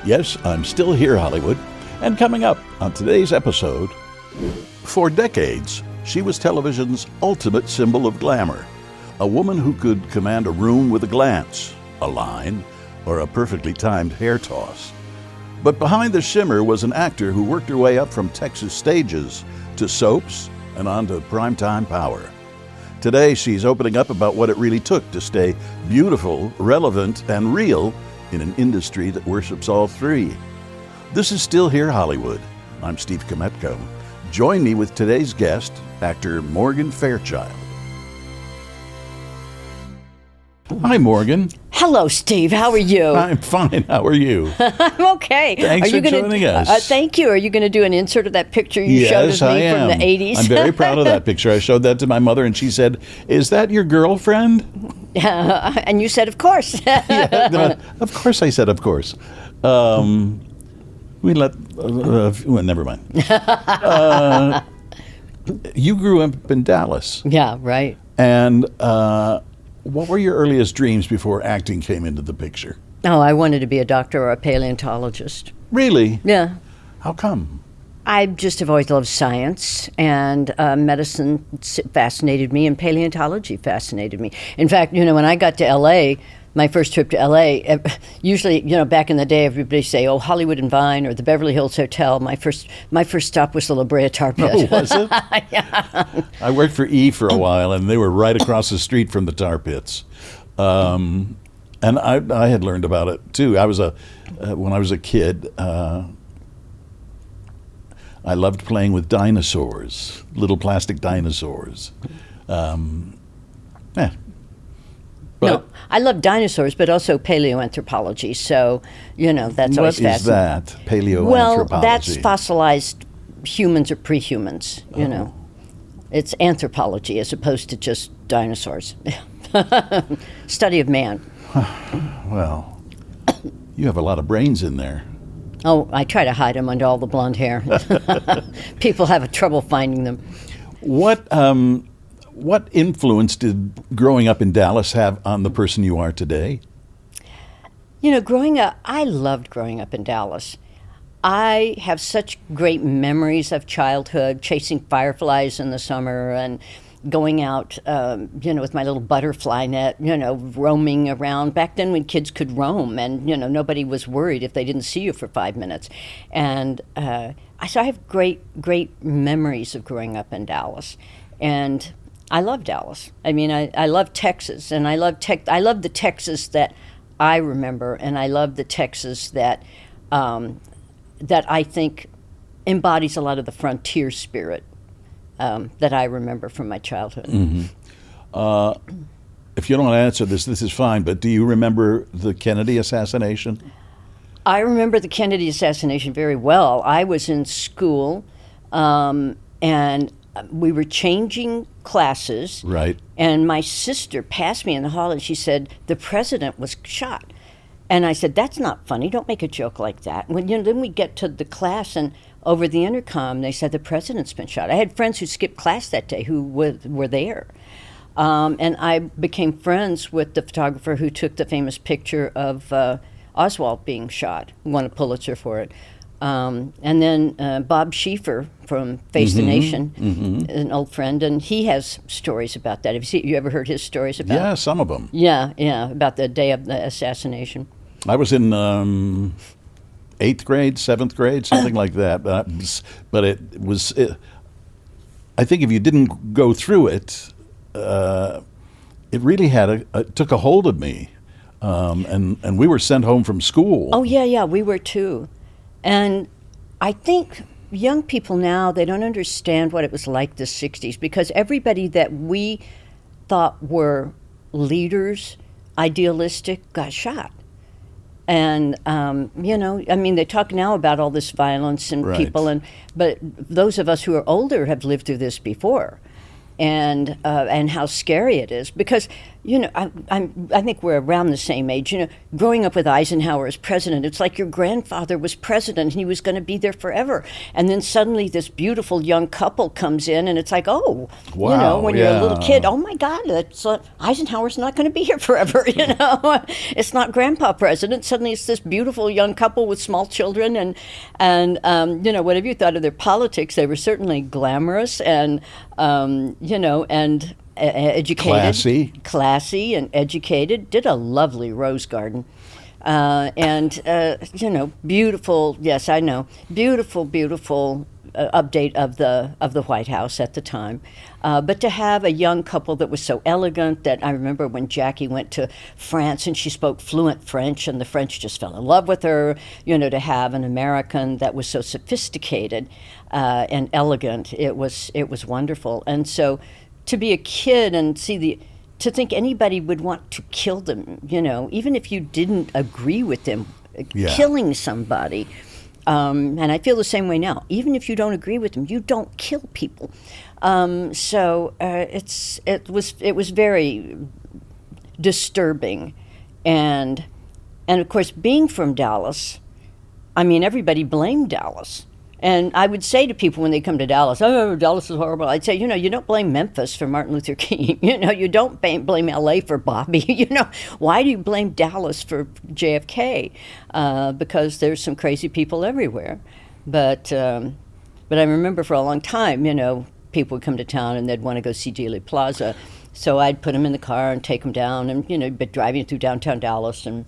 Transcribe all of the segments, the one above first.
Yes, I'm still here, Hollywood. And coming up on today's episode, for decades, she was television's ultimate symbol of glamour. A woman who could command a room with a glance, a line, or a perfectly timed hair toss. But behind the shimmer was an actor who worked her way up from Texas stages to soaps and on to primetime power. Today, she's opening up about what it really took to stay beautiful, relevant, and real in an industry that worships all three. This is Still Here Hollywood. I'm Steve Kmetko. Join me with today's guest, actor Morgan Fairchild. Hi, Morgan. Hello, Steve. How are you? I'm fine. How are you? I'm okay. Thanks for joining us. Thank you. Are you going to do an insert of that picture you showed us me from the 80s? I'm very proud of that picture. I showed that to my mother, and she said, "Is that your girlfriend?" And you said, "Of course." Of course, I said, "Of course." Well, never mind. You grew up in Dallas. Yeah, right. And what were your earliest dreams before acting came into the picture? Oh, I wanted to be a doctor or a paleontologist. Really? Yeah. How come? I just have always loved science, and medicine fascinated me, and paleontology fascinated me. In fact, when I got to L.A., my first trip to L.A., usually, back in the day, everybody say, "Oh, Hollywood and Vine," or the Beverly Hills Hotel. My first stop was the La Brea Tar Pit. Oh, was it? Yeah. I worked for E! For a while, and they were right across the street from the tar pits. And I had learned about it too. When I was a kid, I loved playing with dinosaurs, little plastic dinosaurs. No, I love dinosaurs, but also paleoanthropology. So, that's always fascinating. What is that, paleoanthropology? Well, that's fossilized humans or pre-humans, It's anthropology as opposed to just dinosaurs. Study of man. Well, you have a lot of brains in there. Oh, I try to hide them under all the blonde hair. People have trouble finding them. What influence did growing up in Dallas have on the person you are today? Growing up, I loved growing up in Dallas. I have such great memories of childhood, chasing fireflies in the summer and going out, with my little butterfly net, roaming around. Back then when kids could roam and, nobody was worried if they didn't see you for 5 minutes. And so I have great memories of growing up in Dallas. And I love Dallas. I mean, I love Texas, and I love the Texas that I remember, and I love the Texas that I think embodies a lot of the frontier spirit that I remember from my childhood. Mm-hmm. If you don't want to answer this is fine, but do you remember the Kennedy assassination? I remember the Kennedy assassination very well. I was in school, and we were changing classes. Right. And my sister passed me in the hall and she said, "The president was shot." And I said, "That's not funny. Don't make a joke like that." Then we get to the class, and over the intercom, they said, "The president's been shot." I had friends who skipped class that day who were there. And I became friends with the photographer who took the famous picture of Oswald being shot, won a Pulitzer for it. And then Bob Schieffer from Face the Nation, an old friend, and he has stories about that. Have you ever heard his stories about it? Yeah, some of them. Yeah, about the day of the assassination. I was in 8th grade, 7th grade, something like that. But it was, I think if you didn't go through it, it really took a hold of me. And we were sent home from school. Oh, yeah, we were too. And I think young people now, they don't understand what it was like the 60s, because everybody that we thought were leaders, idealistic, got shot. And, they talk now about all this violence and right. people, but those of us who are older have lived through this before. And how scary it is, because I think we're around the same age. Growing up with Eisenhower as president, it's like your grandfather was president and he was going to be there forever. And then suddenly this beautiful young couple comes in, and it's like, oh, wow, when you're a little kid, oh my God, Eisenhower's not going to be here forever. It's not grandpa president. Suddenly it's this beautiful young couple with small children, and whatever you thought of their politics, they were certainly glamorous and educated, classy and educated. Did a lovely rose garden, beautiful. Yes, I know, beautiful update of the White House at the time. But to have a young couple that was so elegant that I remember when Jackie went to France and she spoke fluent French and the French just fell in love with her. To have an American that was so sophisticated and elegant, it was wonderful. And so, to be a kid and to think anybody would want to kill them, even if you didn't agree with them, killing somebody. And I feel the same way now. Even if you don't agree with them, you don't kill people. It was very disturbing, and of course, being from Dallas, everybody blamed Dallas. And I would say to people when they come to Dallas, oh, Dallas is horrible. I'd say, you don't blame Memphis for Martin Luther King. You don't blame L.A. for Bobby. Why do you blame Dallas for JFK? Because there's some crazy people everywhere. But I remember for a long time, people would come to town and they'd want to go see Dealey Plaza. So I'd put them in the car and take them down and, be driving through downtown Dallas, and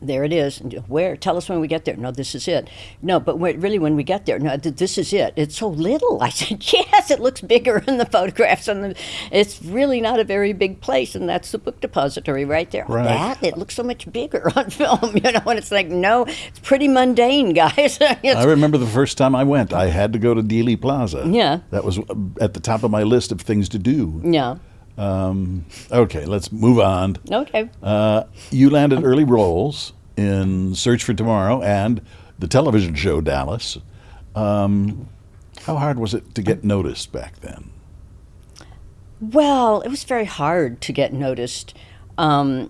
there it is. Where? Tell us when we get there. No, this is it. No, but really when we get there, no, this is it. It's so little. I said, yes, it looks bigger in the photographs. It's really not a very big place, and that's the book depository right there. Right. It looks so much bigger on film, and it's like, no, it's pretty mundane, guys. I remember the first time I went, I had to go to Dealey Plaza. Yeah. That was at the top of my list of things to do. Yeah. Okay, let's move on. Okay. You landed early roles in Search for Tomorrow and the television show Dallas. How hard was it to get noticed back then? Well, it was very hard to get noticed in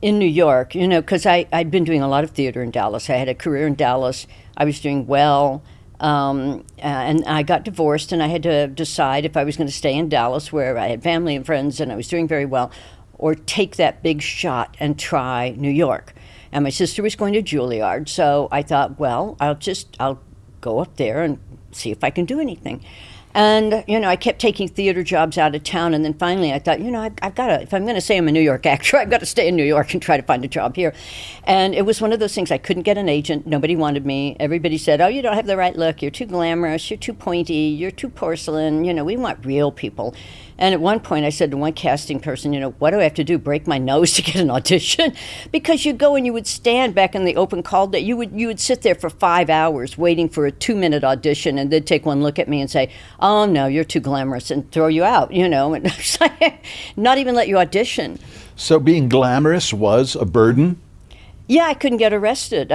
New York, because I'd been doing a lot of theater in Dallas. I had a career in Dallas. I was doing well. And I got divorced, and I had to decide if I was going to stay in Dallas, where I had family and friends, and I was doing very well, or take that big shot and try New York. And my sister was going to Juilliard, so I thought, well, I'll go up there and see if I can do anything. And, I kept taking theater jobs out of town, and then finally I thought, I've got to, if I'm going to say I'm a New York actor, I've got to stay in New York and try to find a job here. And it was one of those things. I couldn't get an agent. Nobody wanted me. Everybody said, oh, you don't have the right look. You're too glamorous. You're too pointy. You're too porcelain. We want real people. And at one point I said to one casting person, what do I have to do, break my nose to get an audition? Because you go and you would stand back in the open call day. You would sit there for 5 hours waiting for a 2-minute audition, and they'd take one look at me and say, oh, no, you're too glamorous, and throw you out, and not even let you audition. So being glamorous was a burden? Yeah, I couldn't get arrested.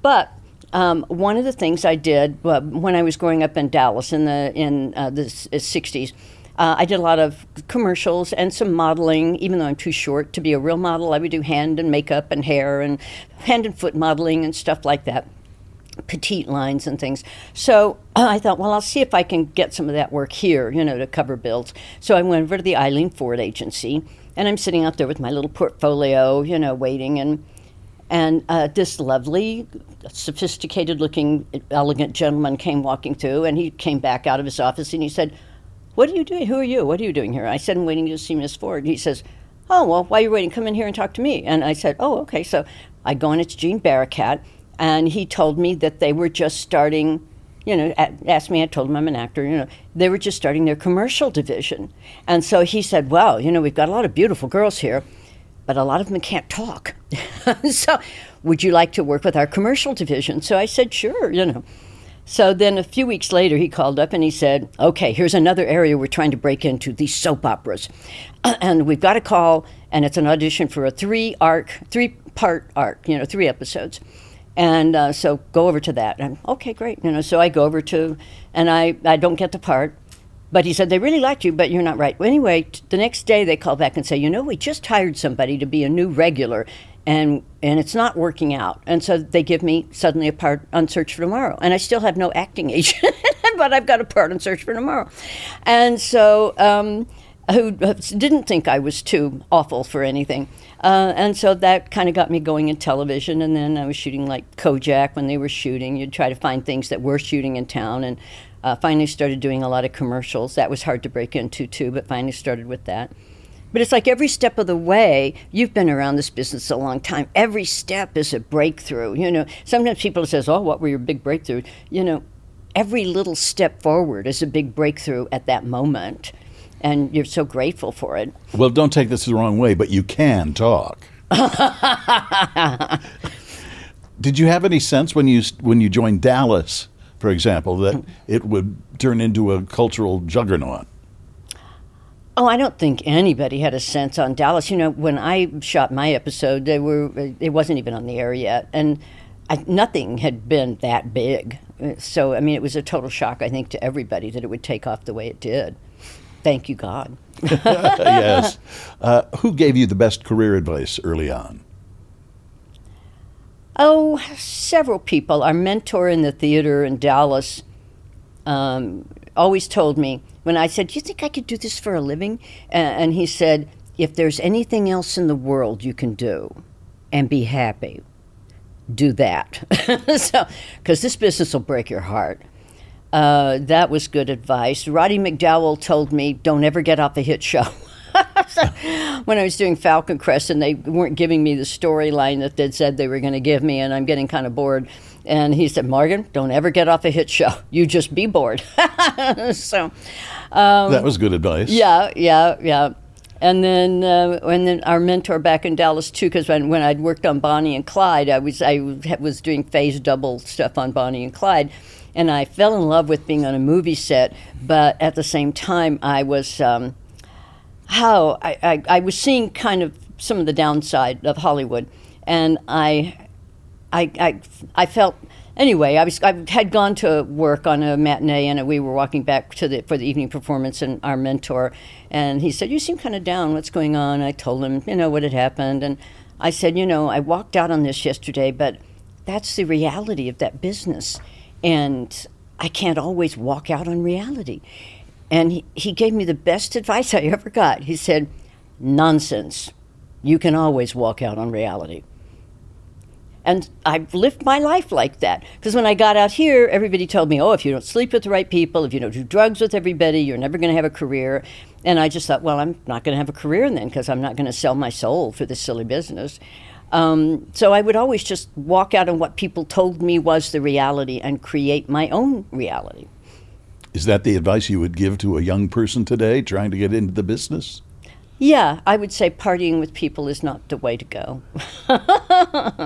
But one of the things I did when I was growing up in Dallas in the 60s, I did a lot of commercials and some modeling. Even though I'm too short to be a real model, I would do hand and makeup and hair and hand and foot modeling and stuff like that, petite lines and things. So I thought, well, I'll see if I can get some of that work here, to cover bills. So I went over to the Eileen Ford agency, and I'm sitting out there with my little portfolio, waiting, and this lovely, sophisticated-looking, elegant gentleman came walking through, and he came back out of his office, and he said, what are you doing? Who are you? What are you doing here? I said, I'm waiting to see Miss Ford. He says, oh, well, while you're waiting, come in here and talk to me. And I said, oh, okay. So I go in, it's Gene Barakat, and he told me that they were just starting, asked me, I told him I'm an actor, they were just starting their commercial division. And so he said, well, we've got a lot of beautiful girls here, but a lot of them can't talk. So would you like to work with our commercial division? So I said, sure, So then a few weeks later, he called up and he said, okay, here's another area we're trying to break into, these soap operas. And we've got a call, and it's an audition for a 3-part arc, 3 episodes. And so go over to that. And okay, great. So I go over to, and I don't get the part, But he said, they really liked you, but you're not right. Well, anyway, the next day they call back and say, we just hired somebody to be a new regular, and it's not working out. And so they give me suddenly a part on Search for Tomorrow. And I still have no acting agent, but I've got a part on Search for Tomorrow. And so who didn't think I was too awful for anything. And so that kind of got me going in television. And then I was shooting like Kojak when they were shooting. You'd try to find things that were shooting in town. And finally started doing a lot of commercials. That was hard to break into too, but finally started with that. But it's like every step of the way, you've been around this business a long time. Every step is a breakthrough. Sometimes people say, oh, what were your big breakthrough? Every little step forward is a big breakthrough at that moment. And you're so grateful for it. Well, don't take this the wrong way, but you can talk. Did you have any sense when you joined Dallas, for example, that it would turn into a cultural juggernaut? Oh, I don't think anybody had a sense on Dallas. When I shot my episode, it wasn't even on the air yet, and nothing had been that big. So, it was a total shock, I think, to everybody that it would take off the way it did. Thank you, God. Yes. Who gave you the best career advice early on? Oh, several people. Our mentor in the theater in Dallas always told me, when I said, do you think I could do this for a living? And he said, if there's anything else in the world you can do and be happy, do that. Because this business will break your heart. That was good advice. Roddy McDowall told me, don't ever get off a hit show. When I was doing Falcon Crest and they weren't giving me the storyline that they'd said they were going to give me, and I'm getting kind of bored. And he said, Morgan, don't ever get off a hit show. You just be bored. So that was good advice. Yeah. And then our mentor back in Dallas too, because when I'd worked on Bonnie and Clyde, I was doing phase double stuff on Bonnie and Clyde, and I fell in love with being on a movie set. But at the same time, I was I was seeing kind of some of the downside of Hollywood, and I felt. Anyway, I had gone to work on a matinee, and we were walking back for the evening performance, and our mentor, and he said, you seem kind of down, what's going on? I told him, what had happened, and I said, I walked out on this yesterday, but that's the reality of that business, and I can't always walk out on reality. And he gave me the best advice I ever got. He said, nonsense, you can always walk out on reality. And I've lived my life like that. Because when I got out here, everybody told me, if you don't sleep with the right people, if you don't do drugs with everybody, you're never going to have a career. And I just thought, well, I'm not going to have a career then, because I'm not going to sell my soul for this silly business. So I would always just walk out on what people told me was the reality and create my own reality. Is that the advice you would give to a young person today trying to get into the business? Yeah, I would say partying with people is not the way to go.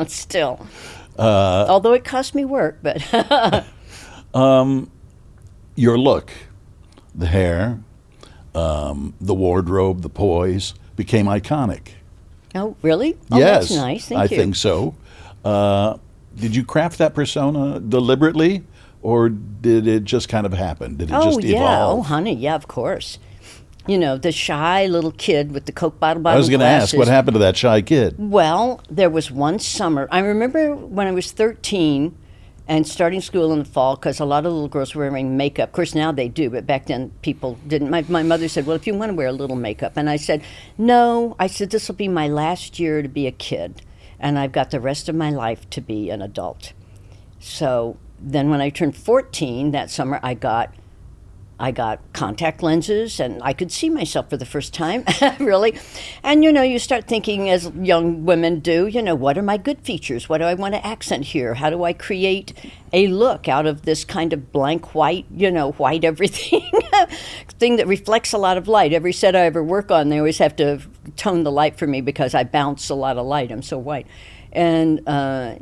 Still. Although it cost me work, but... Your look, the hair, the wardrobe, the poise, became iconic. Oh, really? Oh, yes, that's nice. Thank you. I think so. Did you craft that persona deliberately, or did it just kind of happen? Did it just evolve? Oh, honey, yeah, of course. The shy little kid with the Coke bottle by the glasses. I was going to ask, what happened to that shy kid? Well, there was one summer. I remember when I was 13 and starting school in the fall, because a lot of little girls were wearing makeup. Of course, now they do, but back then people didn't. My mother said, well, if you want to wear a little makeup. And I said, no. I said, this will be my last year to be a kid, and I've got the rest of my life to be an adult. So then when I turned 14 that summer, I got contact lenses, and I could see myself for the first time, really. And, you start thinking, as young women do, what are my good features? What do I want to accent here? How do I create a look out of this kind of blank white, white everything, thing that reflects a lot of light? Every set I ever work on, they always have to tone the light for me because I bounce a lot of light. I'm so white. And I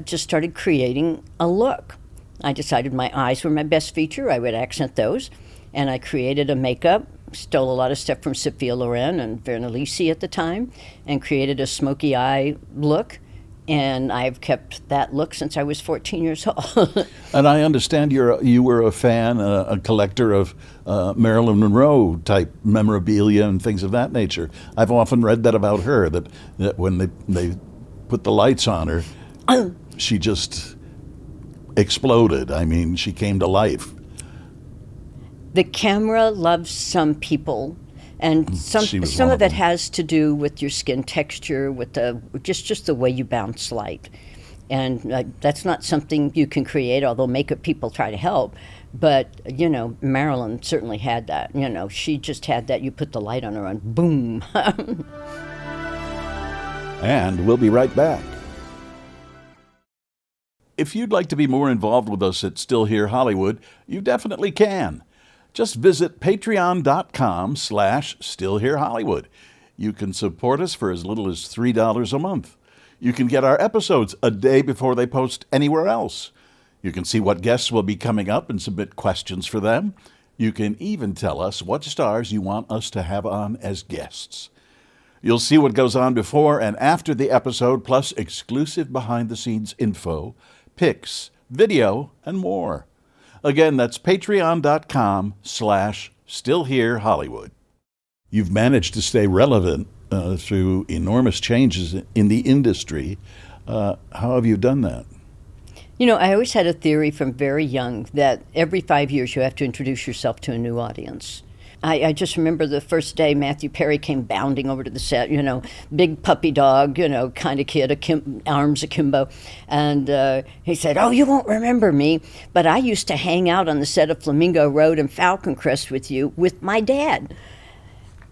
just started creating a look. I decided my eyes were my best feature. I would accent those. And I created a makeup, stole a lot of stuff from Sophia Loren and Vera Lisi at the time, and created a smoky eye look. And I've kept that look since I was 14 years old. And I understand you were a fan, a collector of Marilyn Monroe type memorabilia and things of that nature. I've often read that about her, that when they put the lights on her, she just exploded. I mean, she came to life. The camera loves some people, and some of it has to do with your skin texture, with just the way you bounce light. And that's not something you can create, although makeup people try to help. But, Marilyn certainly had that. She just had that. You put the light on her and boom. And we'll be right back. If you'd like to be more involved with us at Still Here Hollywood, you definitely can. Just visit patreon.com/StillHereHollywood. You can support us for as little as $3 a month. You can get our episodes a day before they post anywhere else. You can see what guests will be coming up and submit questions for them. You can even tell us what stars you want us to have on as guests. You'll see what goes on before and after the episode, plus exclusive behind-the-scenes info, pics, video, and more. Again, that's patreon.com/StillHereHollywood. You've managed to stay relevant through enormous changes in the industry. How have you done that? I always had a theory from very young that every 5 years you have to introduce yourself to a new audience. I just remember the first day Matthew Perry came bounding over to the set, big puppy dog, kind of kid, arms akimbo. And he said, "Oh, you won't remember me, but I used to hang out on the set of Flamingo Road and Falcon Crest with you with my dad."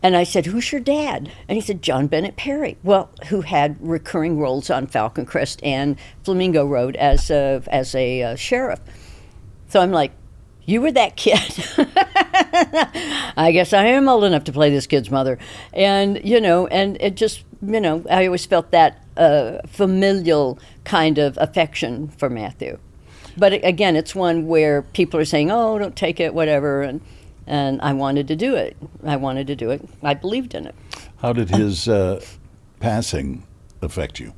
And I said, "Who's your dad?" And he said, "John Bennett Perry." Well, who had recurring roles on Falcon Crest and Flamingo Road as a sheriff. So I'm like, "You were that kid." I guess I am old enough to play this kid's mother. And, and it just, I always felt that familial kind of affection for Matthew. But again, it's one where people are saying, "Oh, don't take it, whatever." And I wanted to do it. I believed in it. How did his passing affect you?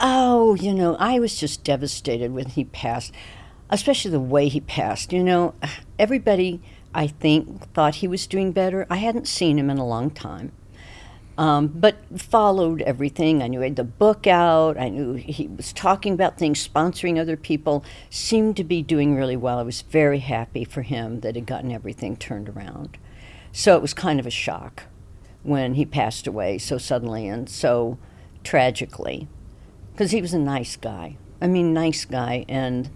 Oh, I was just devastated when he passed. Especially the way he passed. Everybody, I think, thought he was doing better. I hadn't seen him in a long time, but followed everything. I knew he had the book out. I knew he was talking about things, sponsoring other people, seemed to be doing really well. I was very happy for him that he'd gotten everything turned around. So it was kind of a shock when he passed away so suddenly and so tragically, because he was a nice guy. Nice guy, and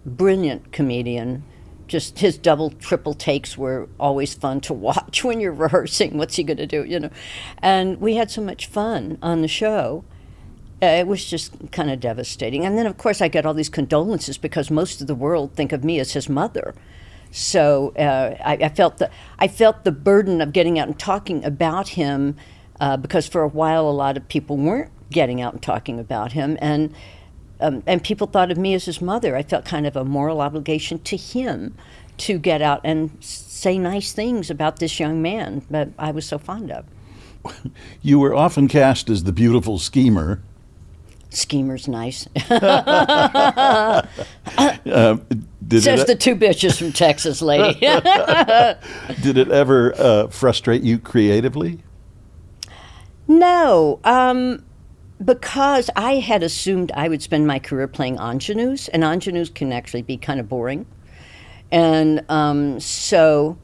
brilliant comedian. Just his double, triple takes were always fun to watch when you're rehearsing. What's he going to do, And we had so much fun on the show. It was just kind of devastating. And then, of course, I got all these condolences because most of the world think of me as his mother. So I felt the burden of getting out and talking about him because for a while a lot of people weren't getting out and talking about him. And people thought of me as his mother. I felt kind of a moral obligation to him to get out and say nice things about this young man that I was so fond of. You were often cast as the beautiful schemer. Schemer's nice. Says the two bitches from Texas, lady. Did it ever frustrate you creatively? No. Because I had assumed I would spend my career playing ingenues, and ingenues can actually be kind of boring. And so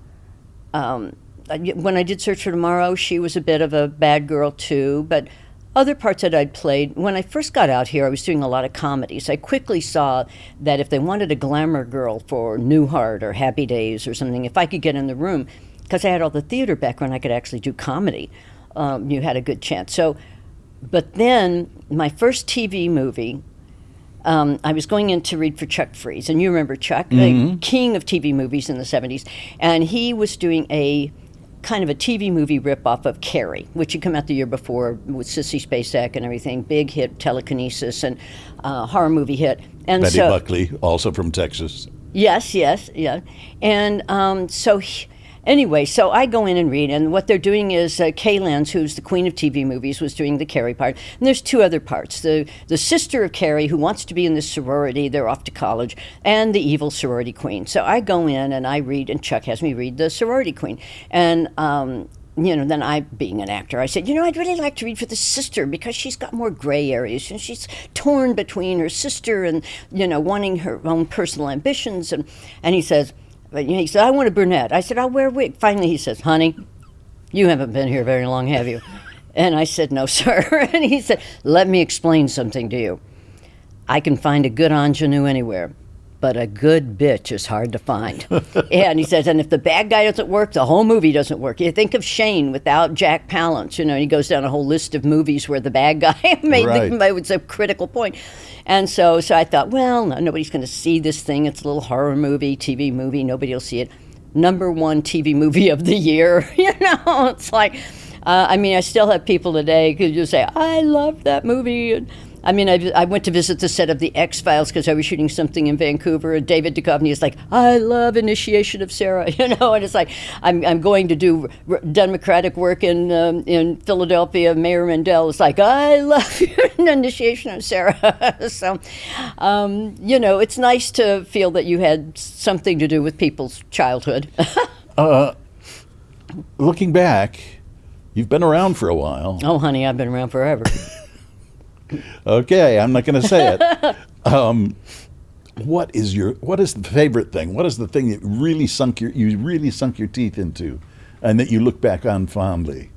when I did Search for Tomorrow, she was a bit of a bad girl too, but other parts that I'd played, when I first got out here, I was doing a lot of comedies. I quickly saw that if they wanted a glamour girl for Newhart or Happy Days or something, if I could get in the room, because I had all the theater background, I could actually do comedy. You had a good chance. But then my first TV movie, I was going in to read for Chuck Freeze, and you remember Chuck, the king of TV movies in the 70s, and he was doing a kind of a TV movie ripoff of Carrie, which had come out the year before with Sissy Spacek and everything, big hit, telekinesis, and horror movie hit. And Betty Buckley, also from Texas. Yes, yeah. And Anyway, so I go in and read, and what they're doing is Kay Lenz, who's the queen of TV movies, was doing the Carrie part. And there's two other parts. The sister of Carrie, who wants to be in this sorority, they're off to college, and the evil sorority queen. So I go in and I read, and Chuck has me read the sorority queen. And then I, being an actor, I said, I'd really like to read for the sister because she's got more gray areas and she's torn between her sister and, wanting her own personal ambitions. And he said, I want a brunette. I said, I'll wear a wig. Finally, he says, honey, you haven't been here very long, have you? And I said, no, sir. And he said, let me explain something to you. I can find a good ingenue anywhere, but a good bitch is hard to find. Yeah, and he says, and if the bad guy doesn't work, the whole movie doesn't work. You think of Shane without Jack Palance, he goes down a whole list of movies where the bad guy made it's a critical point. And so I thought, well, no, nobody's going to see this thing. It's a little horror movie, TV movie. Nobody will see it. #1 TV movie of the year. It's like, I still have people today who just say, I love that movie. I went to visit the set of The X-Files because I was shooting something in Vancouver, and David Duchovny is like, I love Initiation of Sarah, and it's like, I'm going to do Democratic work in Philadelphia. Mayor Mandel is like, I love Initiation of Sarah. So, it's nice to feel that you had something to do with people's childhood. Looking back, you've been around for a while. Oh, honey, I've been around forever. Okay, I'm not going to say it. What is the favorite thing? What is the thing that you really sunk your teeth into, and that you look back on fondly?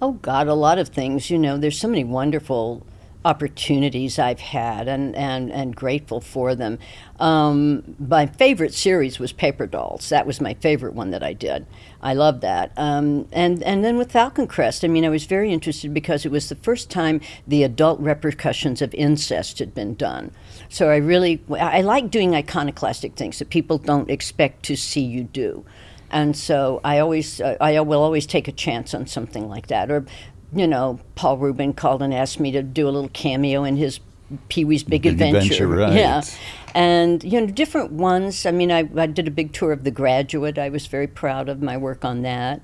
Oh God, a lot of things. There's so many wonderful opportunities I've had, and grateful for them. My favorite series was Paper Dolls. That was my favorite one that I did. I love that. And then with Falcon Crest, I was very interested because it was the first time the adult repercussions of incest had been done. So I like doing iconoclastic things that people don't expect to see you do. And so I will always take a chance on something like that. Or Paul Rubin called and asked me to do a little cameo in his Pee-wee's Big Adventure. Right. Yeah. And, different ones. I did a big tour of The Graduate. I was very proud of my work on that.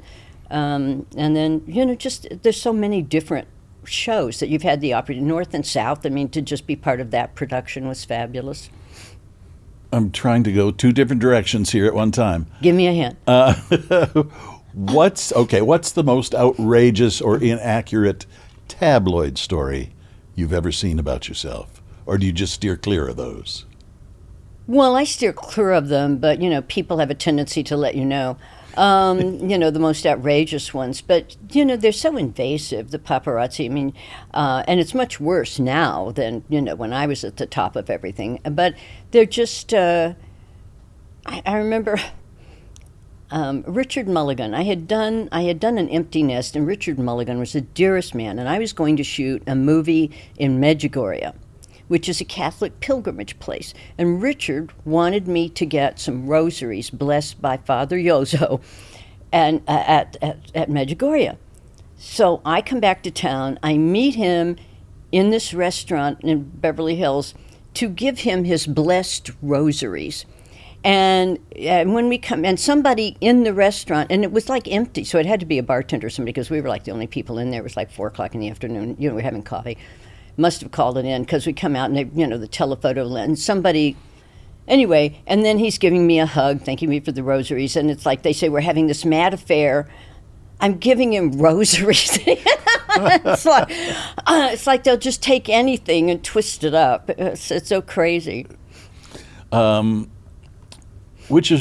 And then, there's so many different shows that you've had the opportunity, North and South. To just be part of that production was fabulous. I'm trying to go 2 different directions here at one time. Give me a hint. What's the most outrageous or inaccurate tabloid story you've ever seen about yourself? Or do you just steer clear of those? Well, I steer clear of them, but, people have a tendency to let you know. The most outrageous ones. But, they're so invasive, the paparazzi. And it's much worse now than, when I was at the top of everything. But they're just, I remember Richard Mulligan. I had done an Empty Nest, and Richard Mulligan was the dearest man. And I was going to shoot a movie in Medjugorje, which is a Catholic pilgrimage place. And Richard wanted me to get some rosaries blessed by Father Yozo and at Medjugorje. So I come back to town. I meet him in this restaurant in Beverly Hills to give him his blessed rosaries. And when we come, and somebody in the restaurant, and it was like empty, so it had to be a bartender or somebody, because we were like the only people in there. It was like 4 o'clock in the afternoon. We're having coffee. Must have called it in because we come out and they, the telephoto lens. Somebody, anyway, and then he's giving me a hug, thanking me for the rosaries, and it's like they say we're having this mad affair. I'm giving him rosaries. It's like they'll just take anything and twist it up. It's so crazy. Which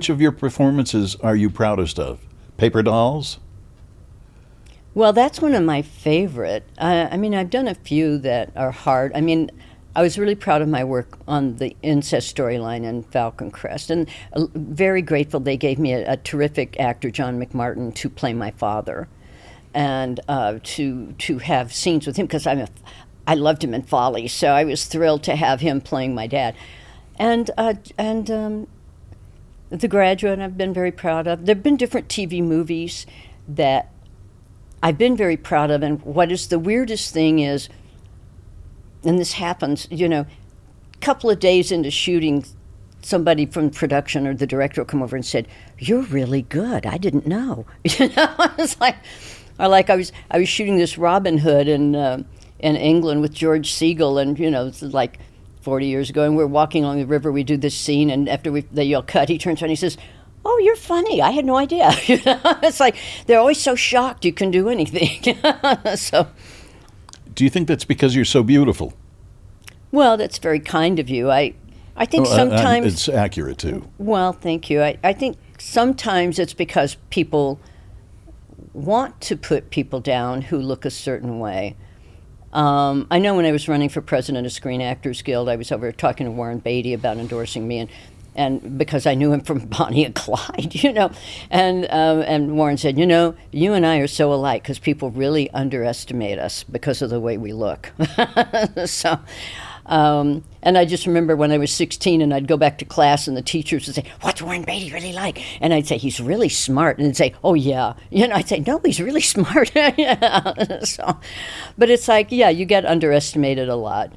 of your performances are you proudest of? Paper Dolls? Well, that's one of my favorite. I've done a few that are hard. I was really proud of my work on the incest storyline in Falcon Crest, and very grateful they gave me a terrific actor, John McMartin, to play my father, and to have scenes with him, because I loved him in Folly, so I was thrilled to have him playing my dad, and The Graduate I've been very proud of. There've been different TV movies that I've been very proud of, and what is the weirdest thing is, and this happens, a couple of days into shooting somebody from production or the director will come over and said, "You're really good. I didn't know." I was like, I was shooting this Robin Hood in England with George Segal, and it's like 40 years ago, and we're walking along the river. We do this scene, and after they yell cut, he turns around and he says, "Oh, you're funny. I had no idea." It's like they're always so shocked you can do anything. So, do you think that's because you're so beautiful? Well, that's very kind of you. I think sometimes it's accurate too. Well, thank you. I think sometimes it's because people want to put people down who look a certain way. I know when I was running for president of Screen Actors Guild, I was over talking to Warren Beatty about endorsing me, and because I knew him from Bonnie and Clyde, and Warren said, you and I are so alike because people really underestimate us because of the way we look. So, and I just remember when I was 16 and I'd go back to class and the teachers would say, "What's Warren Beatty really like?" And I'd say, "He's really smart." And they'd say, "Oh, yeah." I'd say, "No, he's really smart." So, but it's like, yeah, you get underestimated a lot.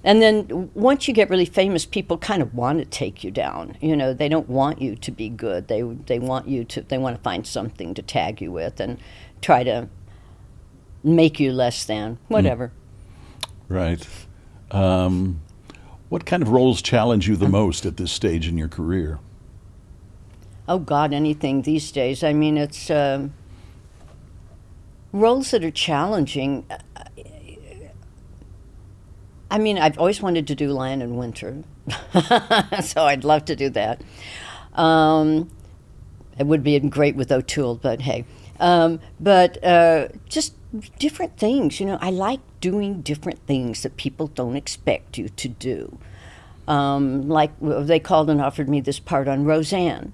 And then once you get really famous, people kind of want to take you down. They don't want you to be good. They want to find something to tag you with and try to make you less than, whatever. Right. What kind of roles challenge you the most at this stage in your career? Oh, God, anything these days. I mean, it's roles that are challenging. I mean, I've always wanted to do Lion in Winter, so I'd love to do that. It would be great with O'Toole, but hey. Just different things, I like doing different things that people don't expect you to do. Like they called and offered me this part on Roseanne,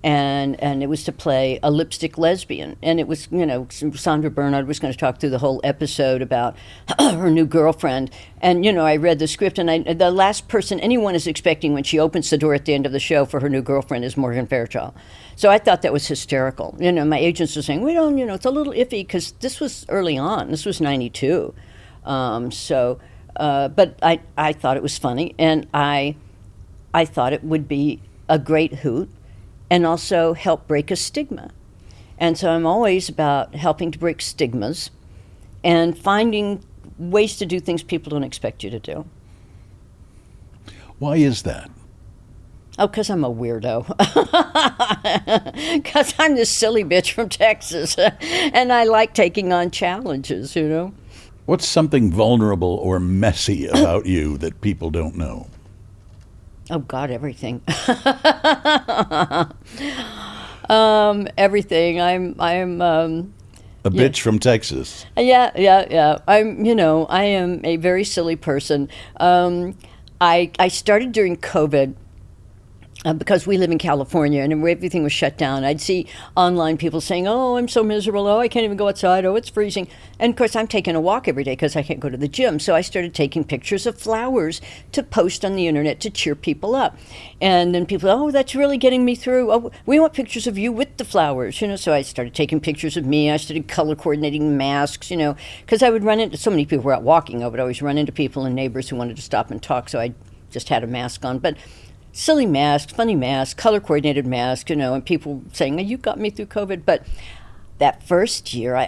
and it was to play a lipstick lesbian, and it was, Sandra Bernhard was going to talk through the whole episode about her new girlfriend, and I read the script, and the last person anyone is expecting when she opens the door at the end of the show for her new girlfriend is Morgan Fairchild. So I thought that was hysterical. My agents were saying, we don't, it's a little iffy because this was early on. This was 92. But I thought it was funny, and I thought it would be a great hoot and also help break a stigma. And so I'm always about helping to break stigmas and finding ways to do things people don't expect you to do. Why is that? Oh, because I'm a weirdo. Because I'm this silly bitch from Texas, and I like taking on challenges, What's something vulnerable or messy about you that people don't know? Oh, God, everything. Everything. I'm a bitch from Texas. Yeah. I am a very silly person. I started during COVID. Because we live in California and everything was shut down. I'd see online people saying, "Oh, I'm so miserable. Oh, I can't even go outside. Oh, it's freezing." And of course, I'm taking a walk every day because I can't go to the gym. So I started taking pictures of flowers to post on the internet to cheer people up. And then people, "Oh, that's really getting me through. Oh, we want pictures of you with the flowers." So I started taking pictures of me. I started color coordinating masks, because I would run into, so many people were out walking. I would always run into people and neighbors who wanted to stop and talk. So I just had a mask on. But silly mask, funny mask, color-coordinated mask, and people saying, "You got me through COVID." But that first year,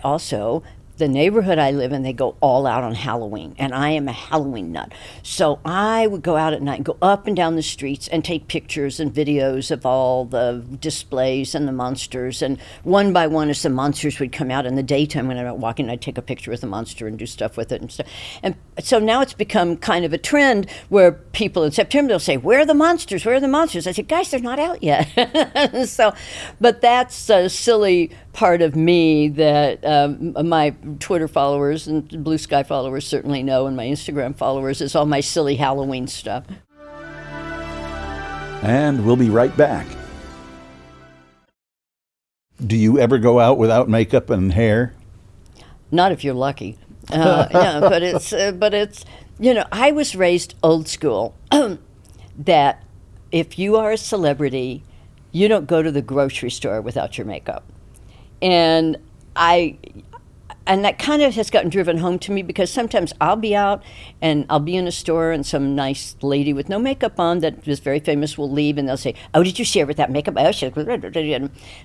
the neighborhood I live in, they go all out on Halloween, and I am a Halloween nut. So I would go out at night and go up and down the streets and take pictures and videos of all the displays and the monsters. And one by one, as the monsters would come out in the daytime when I'm out walking, I'd take a picture with the monster and do stuff with it and stuff. And so now it's become kind of a trend where people in September, they'll say, "Where are the monsters? Where are the monsters?" I said, "Guys, they're not out yet." But that's a silly part of me that my Twitter followers and Blue Sky followers certainly know, and my Instagram followers, is all my silly Halloween stuff. And we'll be right back. Do you ever go out without makeup and hair? Not if you're lucky. Yeah, but it's I was raised old school that if you are a celebrity, you don't go to the grocery store without your makeup. And I and that kind of has gotten driven home to me because sometimes I'll be out and I'll be in a store and some nice lady with no makeup on that is very famous will leave and they'll say, "Oh, did you see her without makeup?" Oh,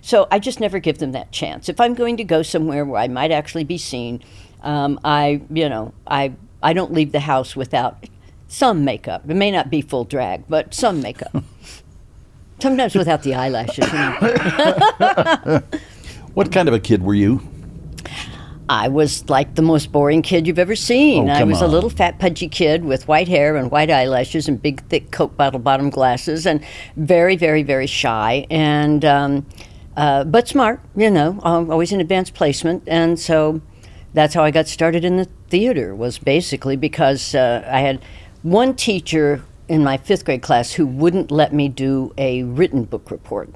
so I just never give them that chance. If I'm going to go somewhere where I might actually be seen, I don't leave the house without some makeup. It may not be full drag, but some makeup. Sometimes without the eyelashes. What kind of a kid were you? I was like the most boring kid you've ever seen. I was a little fat, pudgy kid with white hair and white eyelashes and big, thick Coke bottle bottom glasses, and very, very, very shy, and but smart. Always in advanced placement, and so that's how I got started in the theater. Was basically because I had one teacher in my 5th grade class who wouldn't let me do a written book report.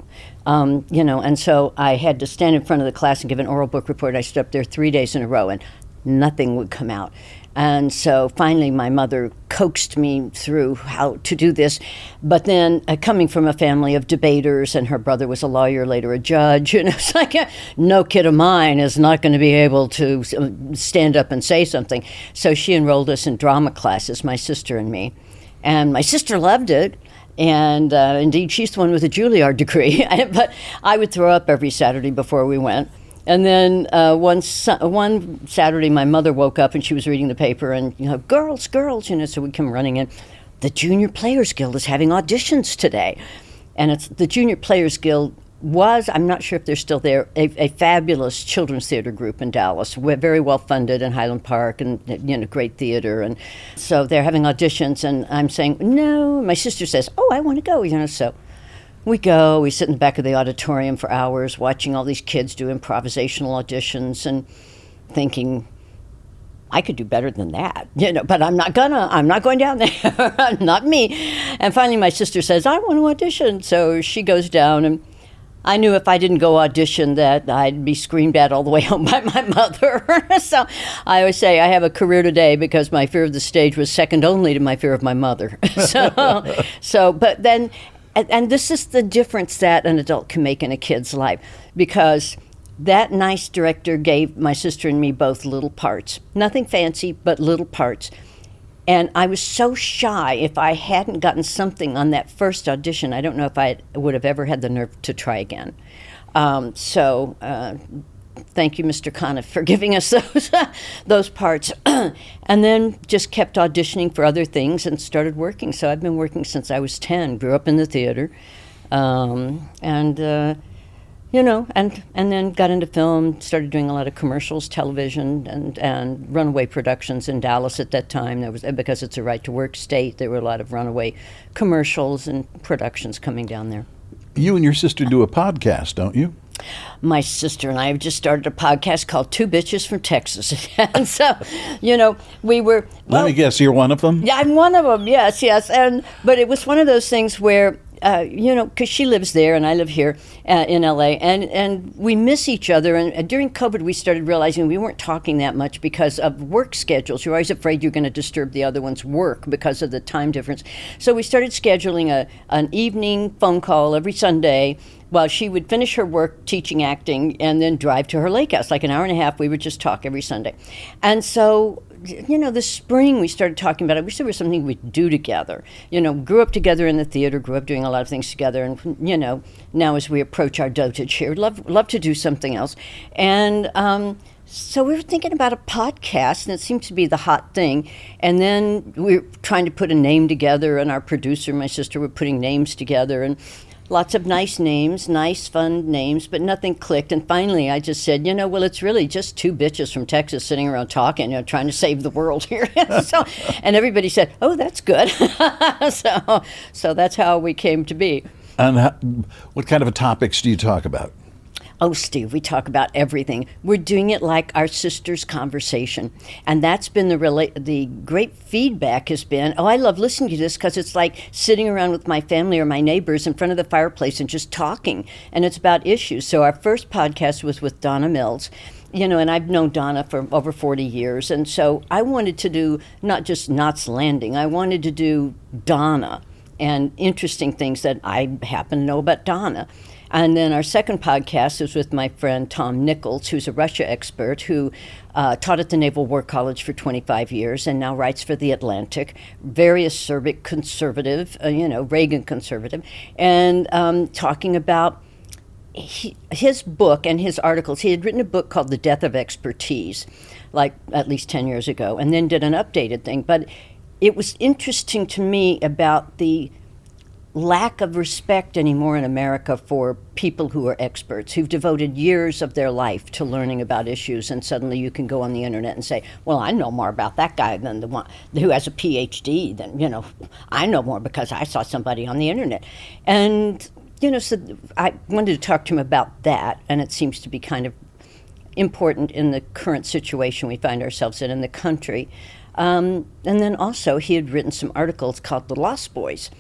And so I had to stand in front of the class and give an oral book report. I stood up there 3 days in a row and nothing would come out. And so finally my mother coaxed me through how to do this. But then coming from a family of debaters, and her brother was a lawyer, later a judge, it's like no kid of mine is not going to be able to stand up and say something. So she enrolled us in drama classes, my sister and me. And my sister loved it. And indeed, she's the one with a Juilliard degree. But I would throw up every Saturday before we went. And then one Saturday, my mother woke up and she was reading the paper and, girls, so we come running in. The Junior Players Guild is having auditions today. And it's the Junior Players Guild was, I'm not sure if they're still there, a fabulous children's theater group in Dallas, very well funded in Highland Park and, great theater. And so they're having auditions and I'm saying, no. My sister says, oh, I want to go, so we go, we sit in the back of the auditorium for hours watching all these kids do improvisational auditions and thinking, I could do better than that, but I'm not going down there, not me. And finally my sister says, I want to audition. So she goes down, and I knew if I didn't go audition that I'd be screamed at all the way home by my mother. So I always say I have a career today because my fear of the stage was second only to my fear of my mother. But then, and this is the difference that an adult can make in a kid's life, because that nice director gave my sister and me both little parts. Nothing fancy, but little parts. And I was so shy. If I hadn't gotten something on that first audition, I don't know if I would have ever had the nerve to try again. So thank you, Mr. Conniff, for giving us those parts. And then just kept auditioning for other things and started working. So I've been working since I was 10, grew up in the theater. And then got into film, started doing a lot of commercials, television, and runaway productions in Dallas at that time. There was, because it's a right-to-work state, there were a lot of runaway commercials and productions coming down there. You and your sister do a podcast, don't you? My sister and I have just started a podcast called Two Bitches from Texas. And so, we were... Let me guess, you're one of them? Yeah, I'm one of them, yes. But it was one of those things where... because she lives there and I live here in LA, and we miss each other. And during COVID, we started realizing we weren't talking that much because of work schedules. You're always afraid you're going to disturb the other one's work because of the time difference. So we started scheduling an evening phone call every Sunday while she would finish her work teaching acting and then drive to her lake house, like an hour and a half. We would just talk every Sunday. And so, this spring we started talking about it. We said it was something we'd do together. Grew up together in the theater, grew up doing a lot of things together. And, now as we approach our dotage here, love to do something else. And so we were thinking about a podcast, and it seemed to be the hot thing. And then we were trying to put a name together, and our producer, my sister, were putting names together. And lots of nice names, nice, fun names, but nothing clicked. And finally, I just said, well, it's really just two bitches from Texas sitting around talking, trying to save the world here. And everybody said, oh, that's good. So that's how we came to be. And what kind of topics do you talk about? Oh, Steve, we talk about everything. We're doing it like our sister's conversation. And that's been the great feedback has been, I love listening to this because it's like sitting around with my family or my neighbors in front of the fireplace and just talking. And it's about issues. So our first podcast was with Donna Mills. And I've known Donna for over 40 years. And so I wanted to do not just Knots Landing. I wanted to do Donna and interesting things that I happen to know about Donna. And then our second podcast is with my friend Tom Nichols, who's a Russia expert who taught at the Naval War College for 25 years and now writes for The Atlantic, very acerbic conservative, Reagan conservative, and talking about his book and his articles. He had written a book called The Death of Expertise, like at least 10 years ago, and then did an updated thing. But it was interesting to me about the lack of respect anymore in America for people who are experts, who've devoted years of their life to learning about issues, and suddenly you can go on the internet and say, well, I know more about that guy than the one who has a PhD, than, I know more because I saw somebody on the internet. And, so I wanted to talk to him about that, and it seems to be kind of important in the current situation we find ourselves in the country. And then also he had written some articles called The Lost Boys.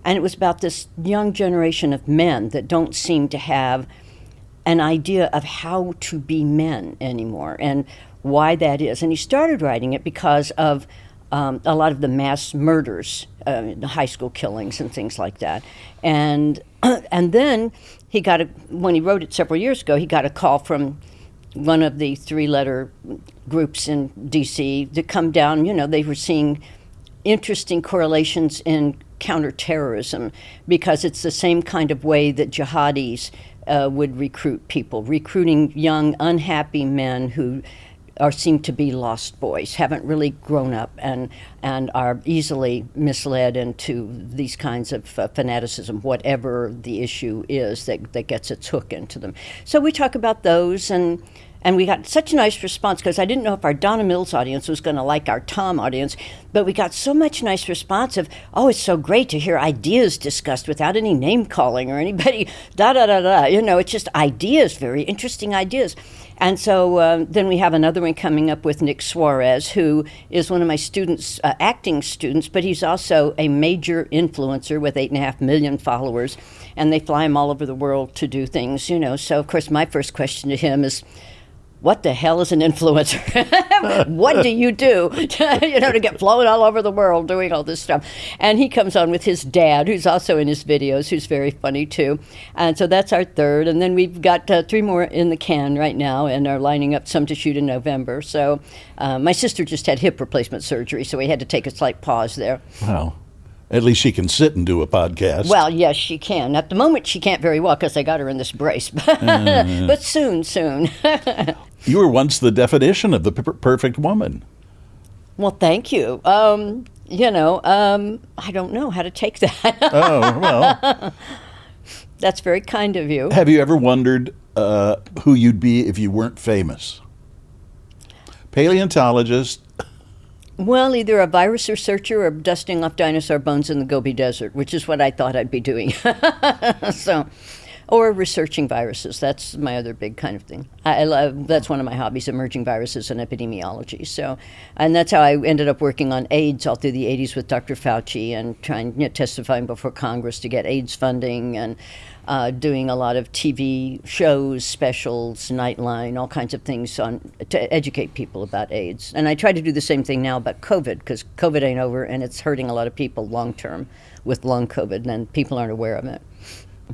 And it was about this young generation of men that don't seem to have an idea of how to be men anymore and why that is. And he started writing it because of a lot of the mass murders, the high school killings and things like that. And then when he wrote it several years ago, he got a call from one of the three-letter groups in D.C. to come down. They were seeing interesting correlations in counterterrorism because it's the same kind of way that jihadis would recruit people, recruiting young, unhappy men who seem to be lost boys, haven't really grown up, and are easily misled into these kinds of fanaticism, whatever the issue is that gets its hook into them. So we talk about those, and we got such a nice response because I didn't know if our Donna Mills audience was going to like our Tom audience, but we got so much nice response of, oh, it's so great to hear ideas discussed without any name calling or anybody, da-da-da-da. It's just ideas, very interesting ideas. And so then we have another one coming up with Nick Suarez, who is one of my students, acting students, but he's also a major influencer with 8.5 million followers, and they fly him all over the world to do things, So, of course, my first question to him is, what the hell is an influencer? What do you do to get flown all over the world doing all this stuff? And he comes on with his dad, who's also in his videos, who's very funny too. And so that's our third. And then we've got 3 more in the can right now and are lining up some to shoot in November. So my sister just had hip replacement surgery, so we had to take a slight pause there. Wow. At least she can sit and do a podcast. Well, yes, she can. At the moment, she can't very well because I got her in this brace. But soon. You were once the definition of the perfect woman. Well, thank you. I don't know how to take that. Oh, well. That's very kind of you. Have you ever wondered who you'd be if you weren't famous? Paleontologist. Well, either a virus researcher or dusting off dinosaur bones in the Gobi Desert, which is what I thought I'd be doing. Or researching viruses. That's my other big kind of thing. That's one of my hobbies, emerging viruses and epidemiology. And that's how I ended up working on AIDS all through the 80s with Dr. Fauci and testifying before Congress to get AIDS funding and doing a lot of TV shows, specials, Nightline, all kinds of things to educate people about AIDS. And I try to do the same thing now about COVID, because COVID ain't over and it's hurting a lot of people long term with long COVID, and people aren't aware of it.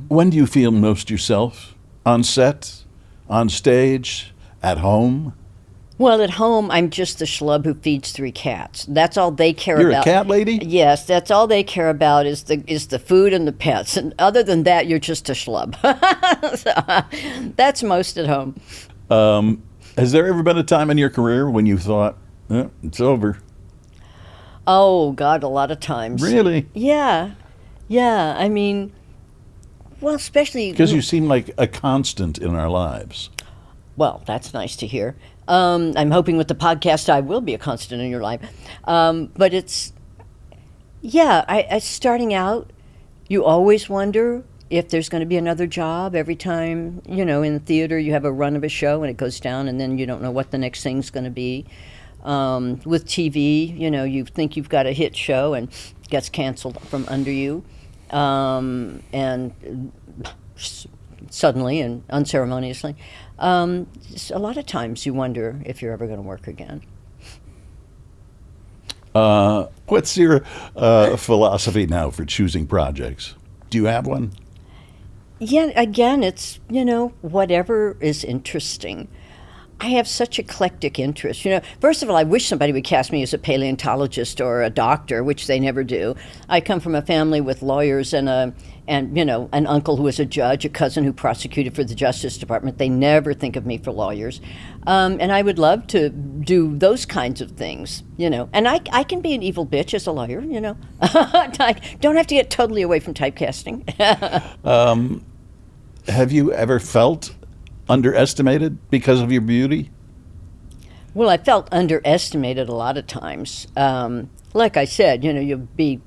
When do you feel most yourself? On set? On stage? At home? Well, at home, I'm just the schlub who feeds 3 cats. That's all they care about. You're a cat lady? Yes, that's all they care about is the food and the pets. And other than that, you're just a schlub. So, that's most at home. Has there ever been a time in your career when you thought, it's over? Oh, God, a lot of times. Really? Yeah. I mean, well, especially... Because you seem like a constant in our lives. Well, that's nice to hear. I'm hoping with the podcast I will be a constant in your life. But it's, I starting out, you always wonder if there's going to be another job every time, in the theater you have a run of a show and it goes down and then you don't know what the next thing's going to be. With TV, you think you've got a hit show and it gets canceled from under you. And suddenly and unceremoniously. A lot of times you wonder if you're ever going to work again. What's your philosophy now for choosing projects? Do you have one? Yeah, again, it's, whatever is interesting. I have such eclectic interests. First of all, I wish somebody would cast me as a paleontologist or a doctor, which they never do. I come from a family with lawyers and an uncle who was a judge, a cousin who prosecuted for the Justice Department. They never think of me for lawyers. And I would love to do those kinds of things, And I can be an evil bitch as a lawyer, I don't have to get totally away from typecasting. Have you ever felt underestimated because of your beauty? Well, I felt underestimated a lot of times. Like I said, you'll be